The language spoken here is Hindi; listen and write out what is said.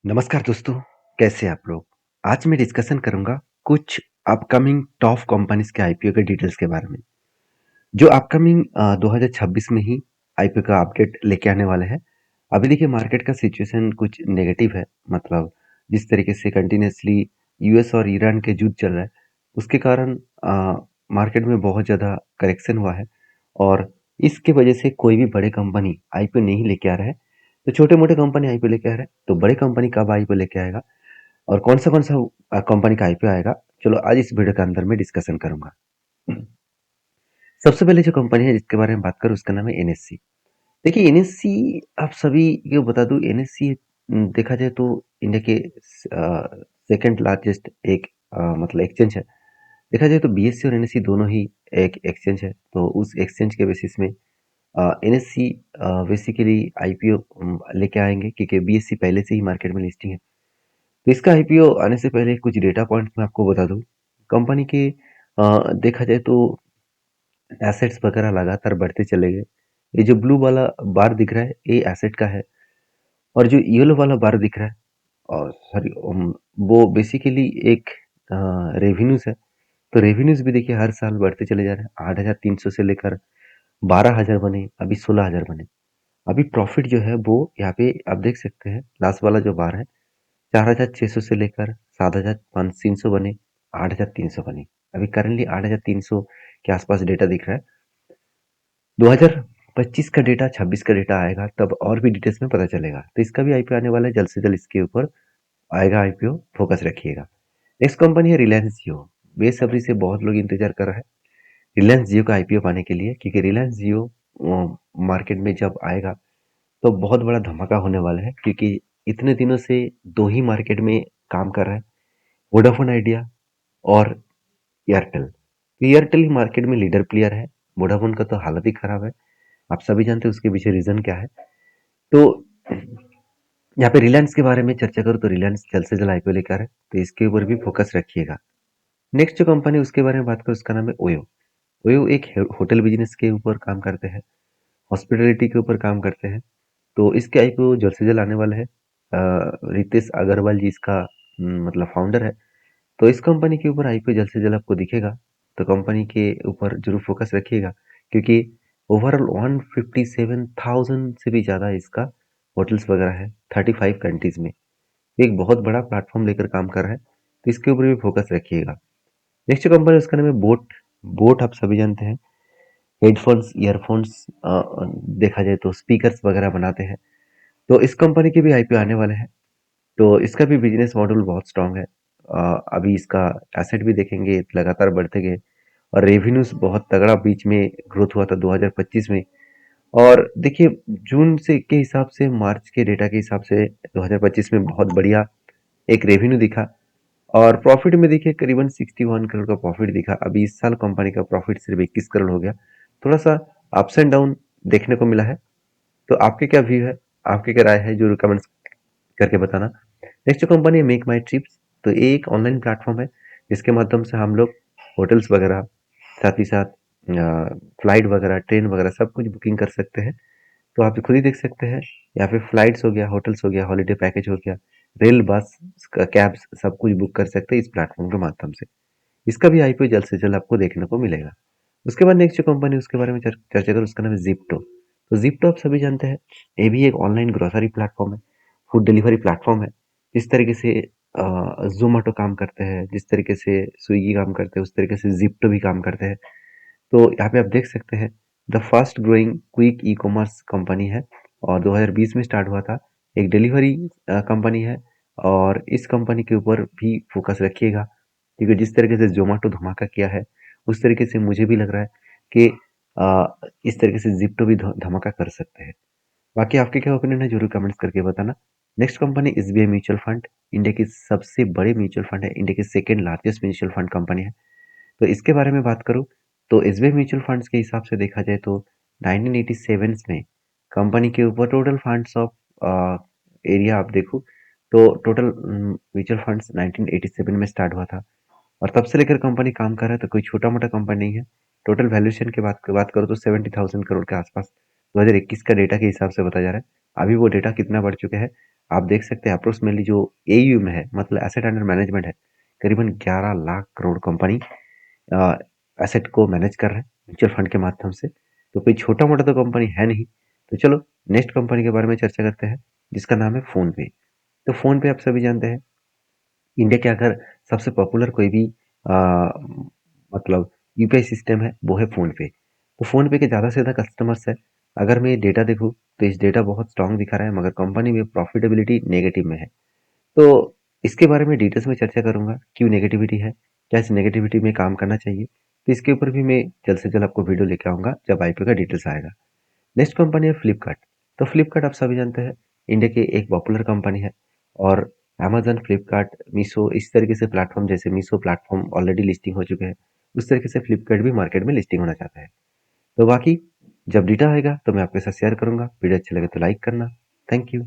नमस्कार दोस्तों, कैसे हैं आप लोग? आज मैं डिस्कशन करूँगा कुछ अपकमिंग टॉप कंपनीज़ के आईपीओ के डिटेल्स के बारे में, जो अपकमिंग 2026 में ही आईपीओ का अपडेट लेके आने वाले हैं। अभी देखिए मार्केट का सिचुएशन कुछ नेगेटिव है, मतलब जिस तरीके से कंटिन्यूअसली यूएस और ईरान के युद्ध चल रहा है, उसके कारण मार्केट में बहुत ज़्यादा करेक्शन हुआ है और इसकी वजह से कोई भी बड़े कंपनी आईपीओ नहीं लेके आ रहा है। तो छोटे-मोटे कंपनी आईपीओ लेके आ रहे हैं, तो बड़े कंपनी कब आईपीओ लेके आएगा और कौन सा कंपनी का आईपीओ आएगा, चलो आज इस वीडियो के अंदर मैं डिस्कशन करूंगा। सबसे पहले जो कंपनी है जिसके बारे में बात करूं उसका नाम है एनएससी। देखिए एनएससी, आप सभी को बता दूं, एनएससी देखा जाए तो इंडिया के सेकंड लार्जेस्ट एक मतलब एक्सचेंज है। देखा जाए तो बीएससी और एनएससी दोनों ही एक एक्सचेंज है, तो उस एक्सचेंज के बेसिस में एनएससी बेसिकली आईपीओ लेके आएंगे, क्योंकि बीएससी पहले से ही मार्केट में लिस्टिंग है। तो इसका आईपीओ आने से पहले कुछ डेटा पॉइंट्स मैं आपको बता दूं। कंपनी के देखा जाए तो एसेट्स वगैरह लगातार बढ़ते चले गए। ये जो ब्लू वाला बार दिख रहा है ये एसेट का है, और जो येलो वाला बार दिख रहा है और सॉरी वो बेसिकली एक रेवेन्यूज है। तो रेवेन्यूज भी देखिए हर साल बढ़ते चले जा रहे हैं। 8,300 से लेकर 12,000 बने, अभी 16,000 बने। अभी प्रॉफिट जो है वो यहाँ पे आप देख सकते हैं, लास्ट वाला जो बार है 4,600 से लेकर 7,300 बने, 8,300 बने। अभी करंटली 8,300 के आसपास डेटा दिख रहा है। 2025 का डेटा, 26 का डेटा आएगा तब और भी डिटेल्स में पता चलेगा। तो इसका भी आईपीओ आने वाला है, जल्द से जल्द इसके ऊपर आएगा आईपीओ, फोकस रखिएगा। नेक्स्ट कंपनी है रिलायंस जियो। बेसब्री से बहुत लोग इंतजार कर रहे हैं रिलायंस जियो का आईपीओ पाने के लिए, क्योंकि रिलायंस जियो मार्केट में जब आएगा तो बहुत बड़ा धमाका होने वाला है, क्योंकि इतने दिनों से दो ही मार्केट में काम कर रहा है, वोडाफोन आइडिया और एयरटेल। तो एयरटेल ही मार्केट में लीडर प्लेयर है, वोडाफोन का तो हालत ही खराब है। आप सभी जानते हैं उसके पीछे रीजन क्या है। तो यहाँ पे रिलायंस के बारे में चर्चा करूँ तो रिलायंस जल्द से जल्द आईपीओ लेकर है, तो इसके ऊपर भी फोकस रखिएगा। नेक्स्ट जो कंपनी उसके बारे में बात करूँ उसका नाम है ओयो। ओयो एक होटल बिजनेस के ऊपर काम करते हैं, हॉस्पिटलिटी के ऊपर काम करते हैं। तो इसके आईपीओ जल्द से जल्द आने वाले हैं। रितेश अग्रवाल जी इसका मतलब फाउंडर है। तो इस कंपनी के ऊपर आईपीओ जल्द से जल्द आपको दिखेगा, तो कंपनी के ऊपर जरूर फोकस रखिएगा, क्योंकि ओवरऑल 157,000 से भी ज़्यादा इसका होटल्स वगैरह है 35 कंट्रीज में। एक बहुत बड़ा प्लेटफॉर्म लेकर काम कर रहा है, तो इसके ऊपर भी फोकस रखिएगा। नेक्स्ट कंपनी उसका नाम है बोट। बोट आप सभी जानते हैं, हेडफोन्स, ईयरफोन्स, देखा जाए तो स्पीकर्स वगैरह बनाते हैं। तो इस कंपनी के भी आईपीओ आने वाले हैं। तो इसका भी बिजनेस मॉडल बहुत स्ट्रांग है। अभी इसका एसेट भी देखेंगे लगातार बढ़ते गए, और रेवेन्यूज बहुत तगड़ा बीच में ग्रोथ हुआ था 2025 में। और देखिए जून से के हिसाब से, मार्च के डेटा के हिसाब से 2025 में बहुत बढ़िया एक रेवेन्यू दिखा, और प्रॉफिट में देखिए करीबन 61 करोड़ का प्रॉफिट दिखा। अभी इस साल कंपनी का प्रॉफिट सिर्फ 21 करोड़ हो गया। थोड़ा सा अप्स एंड डाउन देखने को मिला है। तो आपके क्या व्यू है, आपकी क्या राय है, जो कमेंट्स करके बताना। नेक्स्ट जो कंपनी है मेक माई ट्रिप्स। तो ये एक ऑनलाइन प्लेटफॉर्म है जिसके माध्यम से हम लोग होटल्स वगैरह, साथ ही साथ फ्लाइट वगैरह, ट्रेन वगैरह सब कुछ बुकिंग कर सकते हैं। तो आप खुद ही देख सकते हैं, यहाँ पे फ्लाइट्स हो गया, होटल्स हो गया, हॉलीडे पैकेज हो गया, रेल, बस, कैब्स सब कुछ बुक कर सकते हैं इस प्लेटफॉर्म के माध्यम से। इसका भी आईपीओ जल्द से जल्द आपको देखने को मिलेगा। उसके बाद नेक्स्ट जो कंपनी उसके बारे में चर्चा करूँ उसका नाम है जिप्टो। तो जिप्टो आप सभी जानते हैं, ये भी एक ऑनलाइन ग्रोसरी प्लेटफॉर्म है, फूड डिलीवरी प्लेटफॉर्म है। जिस तरीके से जोमेटो काम करते हैं, जिस तरीके से स्विगी काम करते हैं, उस तरीके से जिप्टो भी काम करते हैं। तो यहाँ पे आप देख सकते हैं, the fast growing quick e commerce company है, और 2020 में स्टार्ट हुआ था। एक डिलीवरी कंपनी है, और इस कंपनी के ऊपर भी फोकस रखिएगा, क्योंकि जिस तरीके से जोमेटो धमाका किया है उस तरीके से मुझे भी लग रहा है कि इस तरीके से जिप्टो भी धमाका कर सकते हैं। बाकी आपके क्या ओपिनियन है जरूर कमेंट्स करके बताना। Next company SBI mutual fund. India की सबसे बड़ी म्यूचुअल फंड है, इंडिया की second largest mutual fund company है। तो इसके बारे में बात करूँ तो एसबीआई म्यूचुअल फंड्स के हिसाब से देखा जाए तो 1987 में कंपनी के ऊपर टोटल फंड्स ऑफ एरिया आप देखो तो टोटल म्यूचुअल फंड्स 1987 में स्टार्ट हुआ था, और तब से लेकर कंपनी काम कर रहा है। तो कोई छोटा मोटा कंपनी नहीं है। टोटल वैल्यूएशन की बात करो तो 70,000 करोड़ के आसपास 2021 का डेटा के हिसाब से बताया जा रहा है। अभी वो डेटा कितना बढ़ चुका है, आप देख सकते हैं अप्रोक्सीमेटली जो एयू में है, मतलब एसेट अंडर मैनेजमेंट है, करीबन 11 लाख करोड़ कंपनी एसेट को मैनेज कर रहे हैं म्यूचुअल फंड के माध्यम से। तो कोई छोटा मोटा तो कंपनी है नहीं। तो चलो नेक्स्ट कंपनी के बारे में चर्चा करते हैं, जिसका नाम है फोन पे। तो फोन पे आप सभी जानते हैं, इंडिया के अगर सबसे पॉपुलर कोई भी मतलब यूपीआई सिस्टम है, वो है फोन पे। तो फोन पे के ज़्यादा से ज़्यादा कस्टमर्स है। अगर मैं डेटा देखूँ तो इस डेटा बहुत स्ट्रांग दिखा रहा है, मगर कंपनी में प्रॉफिटेबिलिटी नेगेटिव में है। तो इसके बारे में डिटेल्स में चर्चा करूंगा, क्यों नेगेटिविटी है, क्या इस नेगेटिविटी में काम करना चाहिए। तो इसके ऊपर भी मैं जल्द से जल्द आपको वीडियो लेके आऊंगा जब आईपीओ का डिटेल्स आएगा। नेक्स्ट कंपनी है फ्लिपकार्ट। तो फ्लिपकार्ट आप सभी जानते हैं, इंडिया की एक पॉपुलर कंपनी है। और अमेजन, फ्लिपकार्ट, मीशो, इस तरीके से प्लेटफॉर्म, जैसे मीशो प्लेटफॉर्म ऑलरेडी लिस्टिंग हो चुके हैं, उस तरीके से फ्लिपकार्ट भी मार्केट में लिस्टिंग होना चाहता है। तो बाकी जब डेटा आएगा तो मैं आपके साथ शेयर करूंगा। वीडियो अच्छा लगे तो लाइक करना। Thank you.